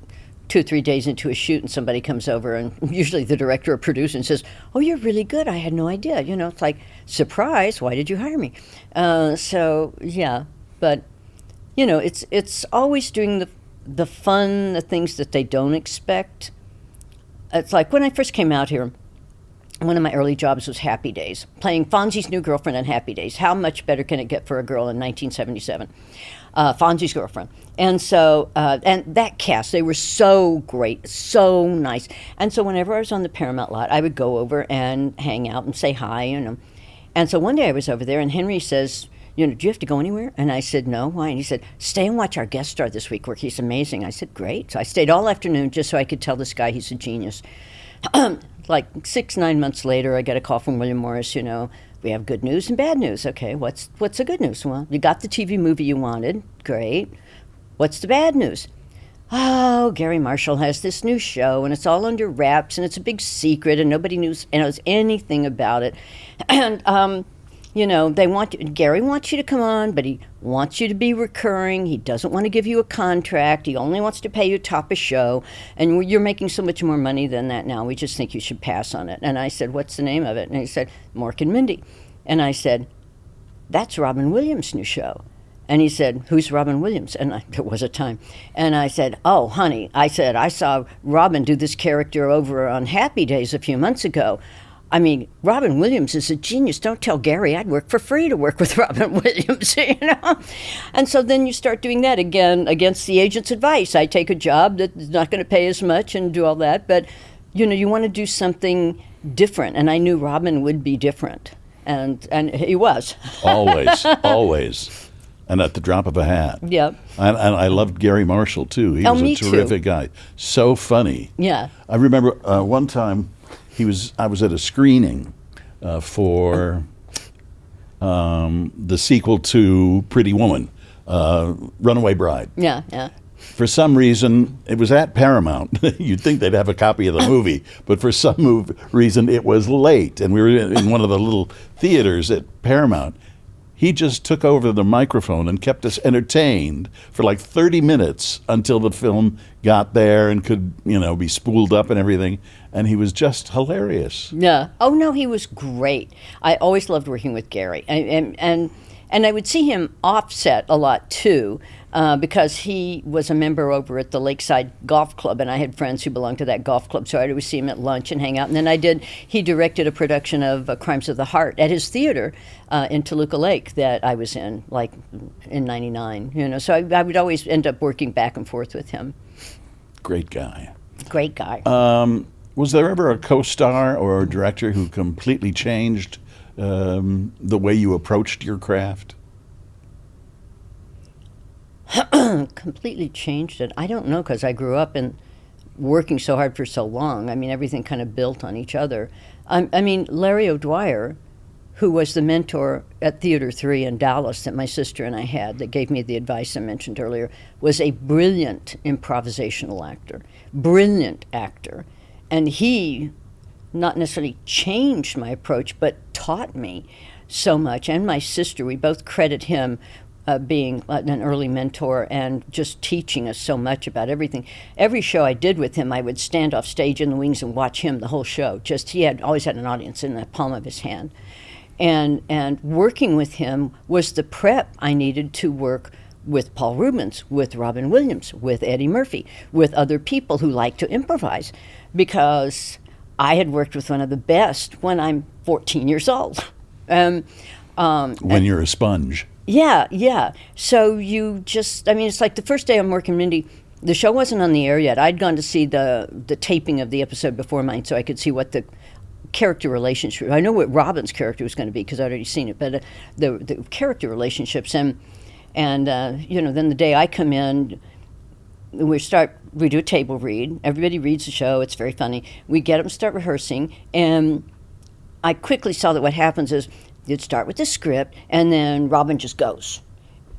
2 or 3 days into a shoot and somebody comes over and usually the director or producer and says, "Oh, you're really good. I had no idea." It's like, surprise, why did you hire me? So, yeah. But, it's always doing the fun, the things that they don't expect. It's like when I first came out here, one of my early jobs was Happy Days, playing Fonzie's new girlfriend on Happy Days. How much better can it get for a girl in 1977? Fonzie's girlfriend. And so, and that cast, they were so great, so nice. And so whenever I was on the Paramount lot, I would go over and hang out and say hi, And so one day I was over there and Henry says, "Do you have to go anywhere?" And I said, "No, why?" And he said, "Stay and watch our guest star this week work. He's amazing." I said, "Great." So I stayed all afternoon just so I could tell this guy he's a genius. Like 6-9 months later, I get a call from William Morris, "We have good news and bad news." Okay, what's the good news? "Well, you got the TV movie you wanted. Great. What's the bad news?" "Oh, Gary Marshall has this new show, and it's all under wraps, and it's a big secret, and nobody knows anything about it. And, Gary wants you to come on, but he wants you to be recurring. He doesn't want to give you a contract. He only wants to pay you top a show. And you're making so much more money than that now. We just think you should pass on it." And I said, "What's the name of it?" And he said, "Mork Mindy." And I said, "That's Robin Williams' new show." And he said, "Who's Robin Williams?" And there was a time. And I said, "Oh, honey," I said, "I saw Robin do this character over on Happy Days a few months ago. I mean, Robin Williams is a genius. Don't tell Gary I'd work for free to work with Robin Williams," And so then you start doing that again against the agent's advice. I take a job that's not going to pay as much and do all that. But, you want to do something different. And I knew Robin would be different. And he was. Always, always. And at the drop of a hat. Yeah. And I loved Gary Marshall, too. He was a terrific guy. So funny. Yeah. I remember one time I was at a screening for the sequel to Pretty Woman, Runaway Bride. Yeah, yeah. For some reason, it was at Paramount. You'd think they'd have a copy of the movie, but for some reason it was late, and we were in one of the little theaters at Paramount. He just took over the microphone and kept us entertained for like 30 minutes until the film got there and could, be spooled up and everything. And he was just hilarious. Yeah. Oh, no, he was great. I always loved working with Gary. And I would see him offset a lot, too, because he was a member over at the Lakeside Golf Club, and I had friends who belonged to that golf club, so I'd always see him at lunch and hang out. And then he directed a production of Crimes of the Heart at his theater in Toluca Lake that I was in, like in 99, So I would always end up working back and forth with him. Great guy. Great guy. Was there ever a co-star or a director who completely changed the way you approached your craft? Completely changed it. I don't know, because I grew up in working so hard for so long. I mean, everything kind of built on each other. Larry O'Dwyer, who was the mentor at Theater 3 in Dallas that my sister and I had, that gave me the advice I mentioned earlier, was a brilliant improvisational actor, brilliant actor. And he not necessarily changed my approach, but taught me so much. And my sister, we both credit him being an early mentor and just teaching us so much about everything. Every show I did with him, I would stand off stage in the wings and watch him the whole show. He had always had an audience in the palm of his hand. And working with him was the prep I needed to work with Paul Rubens, with Robin Williams, with Eddie Murphy, with other people who like to improvise, because I had worked with one of the best when I'm 14 years old. When you're a sponge. Yeah, yeah. So you just, it's like the first day on Mork and Mindy, the show wasn't on the air yet. I'd gone to see the taping of the episode before mine so I could see what the character relationships. I know what Robin's character was going to be because I'd already seen it, but the character relationships and then the day I come in, we do a table read. Everybody reads the show. It's very funny. We get them to start rehearsing, and I quickly saw that what happens is you'd start with the script, and then Robin just goes.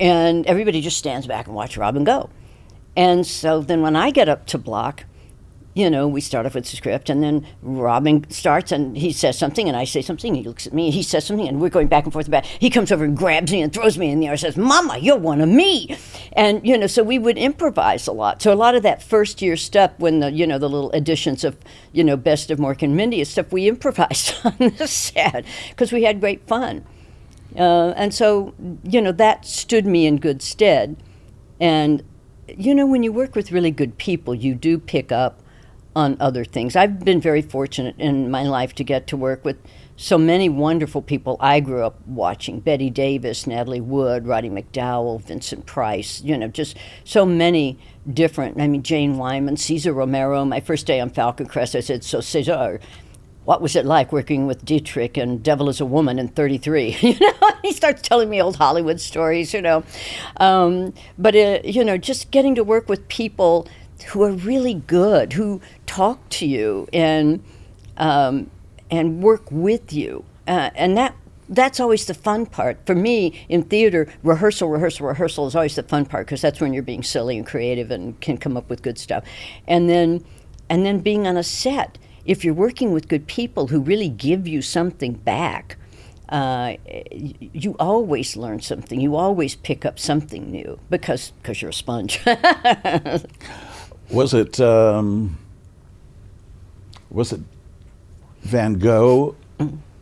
And everybody just stands back and watch Robin go. And so then when I get up to block, we start off with the script, and then Robin starts, and he says something, and I say something, he looks at me, he says something, and we're going back and forth about it. He comes over and grabs me and throws me in the air and says, "Mama, you're one of me." And, so we would improvise a lot. So a lot of that first year stuff, when the little editions of, Best of Mork and Mindy and stuff, we improvised on the set because we had great fun. And so, that stood me in good stead. And, when you work with really good people, you do pick up on other things. I've been very fortunate in my life to get to work with so many wonderful people I grew up watching. Betty Davis, Natalie Wood, Roddy McDowall, Vincent Price, just so many different, Jane Wyman, Cesar Romero. My first day on Falcon Crest, I said, "So Cesar, what was it like working with Dietrich and Devil is a Woman in 33? He starts telling me old Hollywood stories, But, just getting to work with people who are really good, who talk to you and work with you. And that's always the fun part. For me, in theater, rehearsal is always the fun part because that's when you're being silly and creative and can come up with good stuff. And then being on a set, if you're working with good people who really give you something back, you always learn something. You always pick up something new because you're a sponge. Was it Van Gogh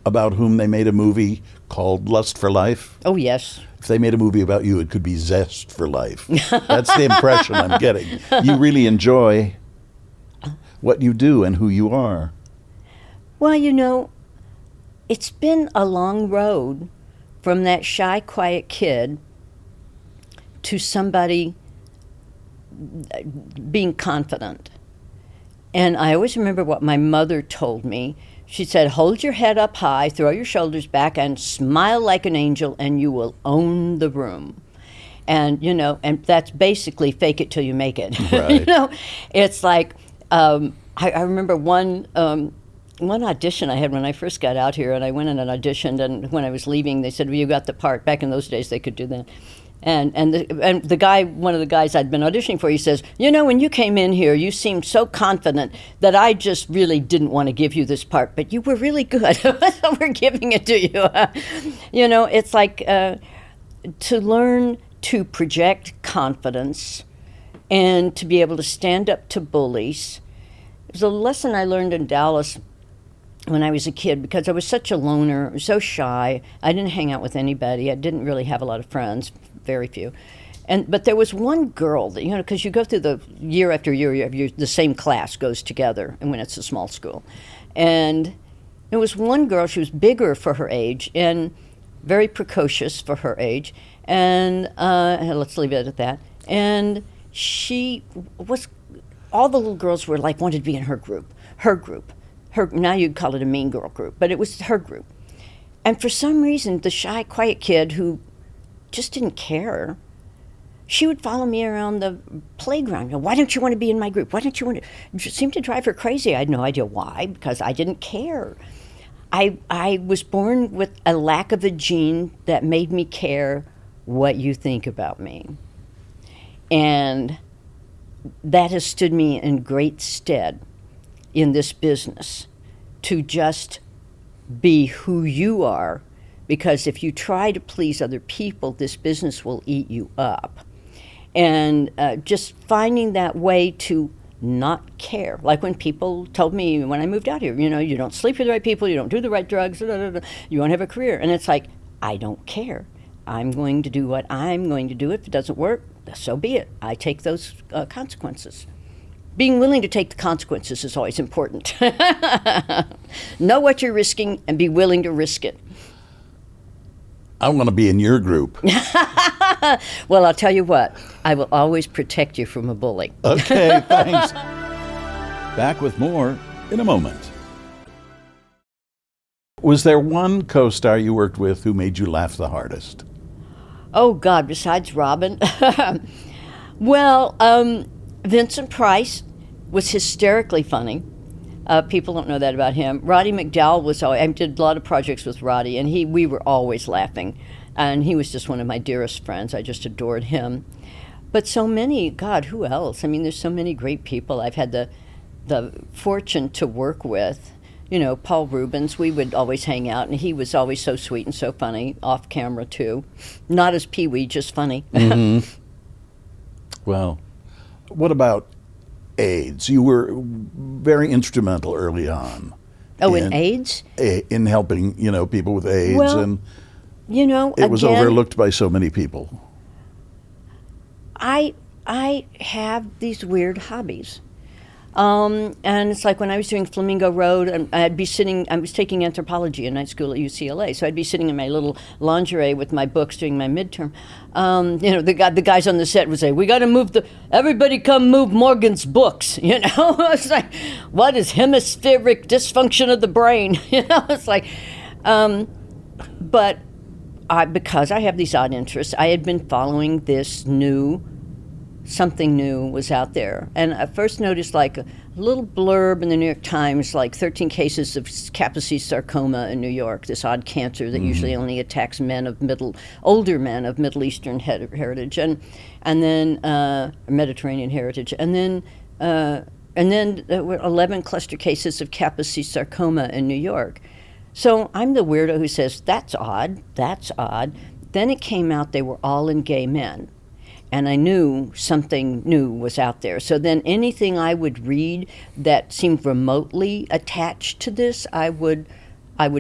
about whom they made a movie called Lust for Life? Oh, yes. If they made a movie about you, it could be Zest for Life. That's the impression I'm getting. You really enjoy what you do and who you are. Well, it's been a long road from that shy, quiet kid to somebody being confident. And I always remember what my mother told me. She said, "Hold your head up high, throw your shoulders back, and smile like an angel, and you will own the room." And, and that's basically fake it till you make it. Right. It's like, I remember one audition I had when I first got out here, and I went in and auditioned, and when I was leaving, they said, "Well, you got the part." Back in those days, they could do that. And the guy, one of the guys I'd been auditioning for, he says, "When you came in here, you seemed so confident that I just really didn't want to give you this part, but you were really good. So we're giving it to you." It's like to learn to project confidence and to be able to stand up to bullies. It was a lesson I learned in Dallas when I was a kid because I was such a loner, so shy. I didn't hang out with anybody. I didn't really have a lot of friends, very few. But there was one girl that, because you go through the year after year, the same class goes together, and when it's a small school. And there was one girl, she was bigger for her age and very precocious for her age. And let's leave it at that. And she was, all the little girls were like, wanted to be in her group. Now you'd call it a mean girl group, but it was her group. And for some reason, the shy, quiet kid who just didn't care, she would follow me around the playground. "Why don't you want to be in my group? Why don't you want to?" It seemed to drive her crazy. I had no idea why, because I didn't care. I was born with a lack of a gene that made me care what you think about me. And that has stood me in great stead in this business, to just be who you are, because if you try to please other people, this business will eat you up. And just finding that way to not care. Like when people told me when I moved out here, you don't sleep with the right people, you don't do the right drugs, you won't have a career. And it's like, I don't care. I'm going to do what I'm going to do. If it doesn't work, so be it. I take those consequences. Being willing to take the consequences is always important. Know what you're risking and be willing to risk it. I want to be in your group. Well, I'll tell you what. I will always protect you from a bully. Okay, thanks. Back with more in a moment. Was there one co-star you worked with who made you laugh the hardest? Oh, God, besides Robin? Well, Vincent Price was hysterically funny. People don't know that about him. Roddy McDowall was always, I did a lot of projects with Roddy, and we were always laughing. And he was just one of my dearest friends. I just adored him. But so many, God, who else? I mean, there's so many great people I've had the fortune to work with. You know, Paul Rubens, we would always hang out, and he was always so sweet and so funny, off camera too. Not as Pee-wee, just funny. Well, what about AIDS? You were very instrumental early on. Oh, in AIDS? In helping, people with AIDS. Well, and it was overlooked by so many people. I have these weird hobbies. And it's like when I was doing Flamingo Road, and I was taking anthropology in night school at UCLA, so I'd be sitting in my little lingerie with my books doing my midterm. The guys on the set would say, "We got to everybody come move Morgan's books." It's like, what is hemispheric dysfunction of the brain? It's like, but because I have these odd interests, I had been following something new was out there. And I first noticed like a little blurb in the New York Times, like 13 cases of Kaposi sarcoma in New York, this odd cancer that usually only attacks older men of Middle Eastern heritage, and then Mediterranean heritage. And then there were 11 cluster cases of Kaposi sarcoma in New York. So I'm the weirdo who says, that's odd. Then it came out they were all in gay men. And I knew something new was out there. So then anything I would read that seemed remotely attached to this, I would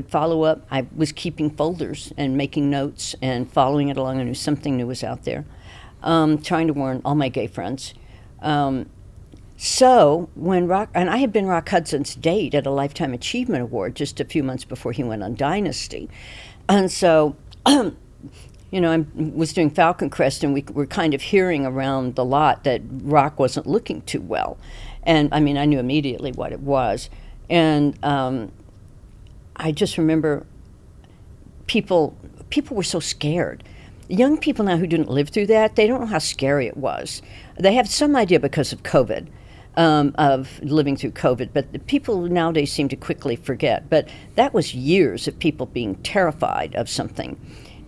follow up. I was keeping folders and making notes and following it along. I knew something new was out there. Trying to warn all my gay friends. So when and I had been Rock Hudson's date at a Lifetime Achievement Award just a few months before he went on Dynasty. And so I was doing Falcon Crest, and we were kind of hearing around the lot that Rock wasn't looking too well. And, I mean, I knew immediately what it was. And I just remember people were so scared. Young people now who didn't live through that, they don't know how scary it was. They have some idea because of COVID, of living through COVID, but the people nowadays seem to quickly forget. But that was years of people being terrified of something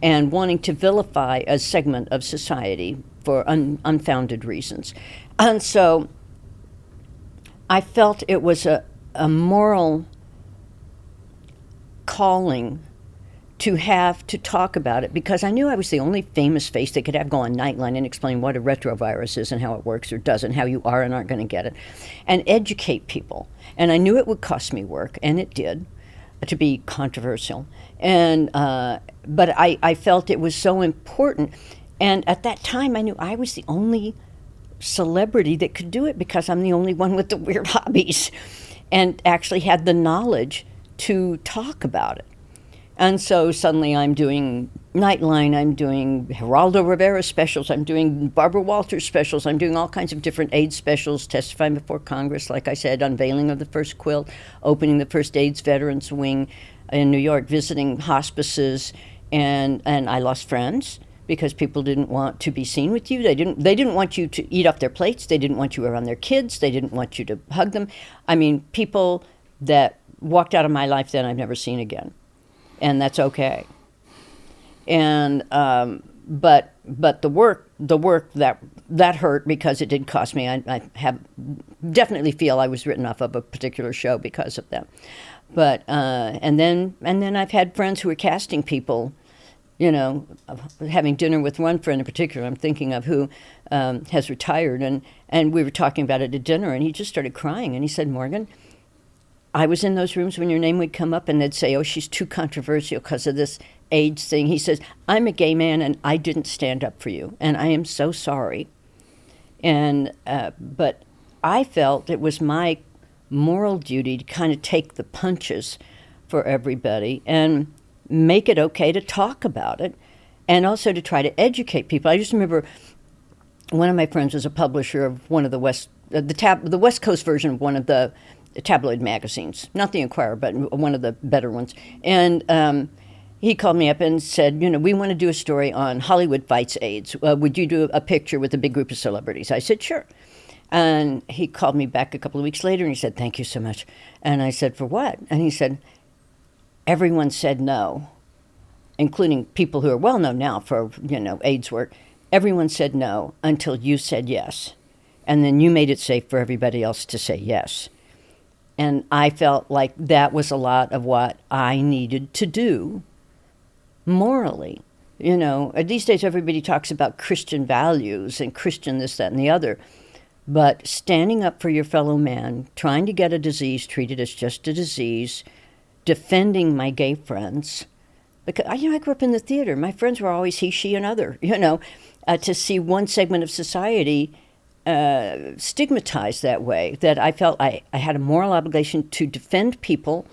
and wanting to vilify a segment of society for unfounded reasons. And so I felt it was a moral calling to have to talk about it, because I knew I was the only famous face that could have go on Nightline and explain what a retrovirus is and how it works or doesn't, how you are and aren't going to get it, and educate people. And I knew it would cost me work, and it did, to be controversial. And but I felt it was so important. And at that time, I knew I was the only celebrity that could do it, because I'm the only one with the weird hobbies and actually had the knowledge to talk about it. And so suddenly I'm doing Nightline, I'm doing Geraldo Rivera specials, I'm doing Barbara Walters specials, I'm doing all kinds of different AIDS specials, testifying before Congress, like I said, unveiling of the first quilt, opening the first AIDS Veterans Wing in New York, visiting hospices, and I lost friends because people didn't want to be seen with you. They didn't want you to eat off their plates, they didn't want you around their kids, they didn't want you to hug them. I mean, people that walked out of my life then I've never seen again. And that's okay. And but the work that hurt, because it did cost me. I have definitely feel I was written off of a particular show because of that. But and then I've had friends who were casting people, having dinner with one friend in particular I'm thinking of, who has retired, and we were talking about it at dinner, and he just started crying, and he said, "Morgan, I was in those rooms when your name would come up and they'd say, oh, she's too controversial because of this AIDS thing." He says, "I'm a gay man and I didn't stand up for you, and I am so sorry." And but I felt it was my moral duty to kind of take the punches for everybody and make it okay to talk about it, and also to try to educate people. I just remember one of my friends was a publisher of one of the West Coast version of one of the tabloid magazines, not the Inquirer, but one of the better ones. And he called me up and said, we want to do a story on Hollywood fights AIDS. Would you do a picture with a big group of celebrities? I said, sure. And he called me back a couple of weeks later and he said, thank you so much. And I said, for what? And he said, everyone said no, including people who are well known now for, AIDS work. Everyone said no until you said yes. And then you made it safe for everybody else to say yes. And I felt like that was a lot of what I needed to do morally. These days everybody talks about Christian values and Christian this, that, and the other. But standing up for your fellow man, trying to get a disease treated as just a disease, defending my gay friends. Because, I grew up in the theater. My friends were always he, she, and other, to see one segment of society stigmatized that way, that I felt I had a moral obligation to defend people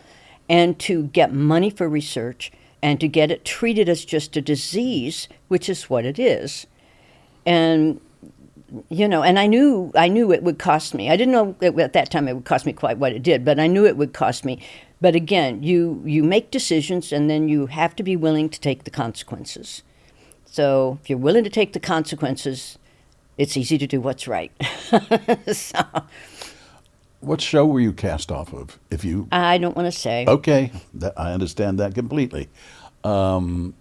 and to get money for research and to get it treated as just a disease, which is what it is. And, and I knew it would cost me. I didn't know at that time it would cost me quite what it did, but I knew it would cost me. But again, you make decisions and then you have to be willing to take the consequences. So if you're willing to take the consequences, it's easy to do what's right. So, what show were you cast off of? I don't want to say. Okay, I understand that completely. I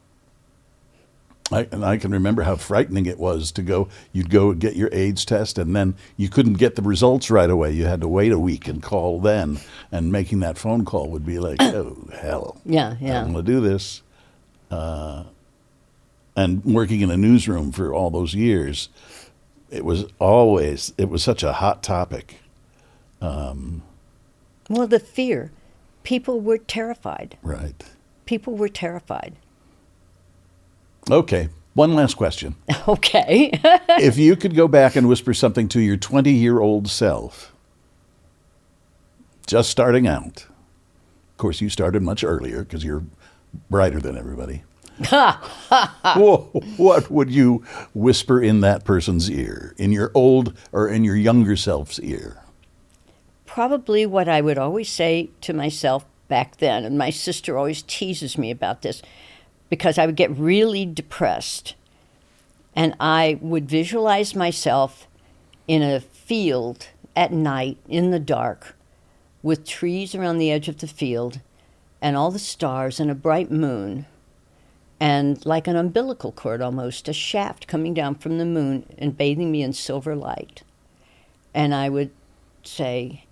can remember how frightening it was to go. You'd go get your AIDS test, and then you couldn't get the results right away. You had to wait a week and call then. And making that phone call would be like, oh hell, yeah. I'm going to do this. And working in a newsroom for all those years, it was such a hot topic. Well, the fear. People were terrified. Right. People were terrified. Okay, one last question. Okay. If you could go back and whisper something to your 20-year-old self, just starting out, of course you started much earlier because you're brighter than everybody. What would you whisper in that person's ear, in your old or in your younger self's ear? Probably what I would always say to myself back then, and my sister always teases me about this, because I would get really depressed, and I would visualize myself in a field at night in the dark with trees around the edge of the field and all the stars and a bright moon. And like an umbilical cord almost, a shaft coming down from the moon and bathing me in silver light. And I would say,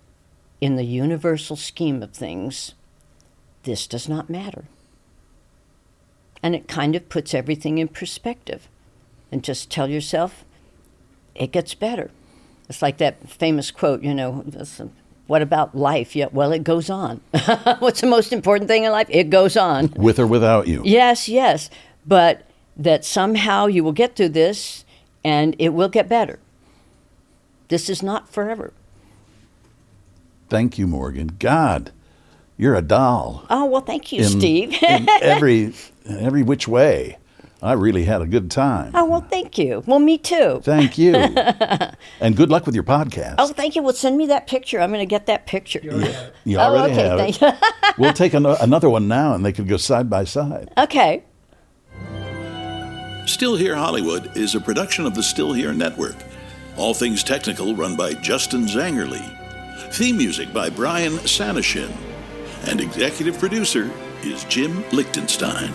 in the universal scheme of things, this does not matter. And it kind of puts everything in perspective. And just tell yourself, it gets better. It's like that famous quote, what about life? Yeah, well, it goes on. What's the most important thing in life? It goes on. With or without you. Yes. But that somehow you will get through this and it will get better. This is not forever. Thank you, Morgan. God, you're a doll. Oh, well, thank you, Steve. in every which way. I really had a good time. Oh, well, thank you. Well, me too. Thank you. And good luck with your podcast. Oh, thank you. Well, send me that picture. I'm going to get that picture. You already have thank it. We'll take another one now, and they could go side by side. Okay. Still Here Hollywood is a production of the Still Here Network. All things technical run by Justin Zangerly. Theme music by Brian Sanashin. And executive producer is Jim Lichtenstein.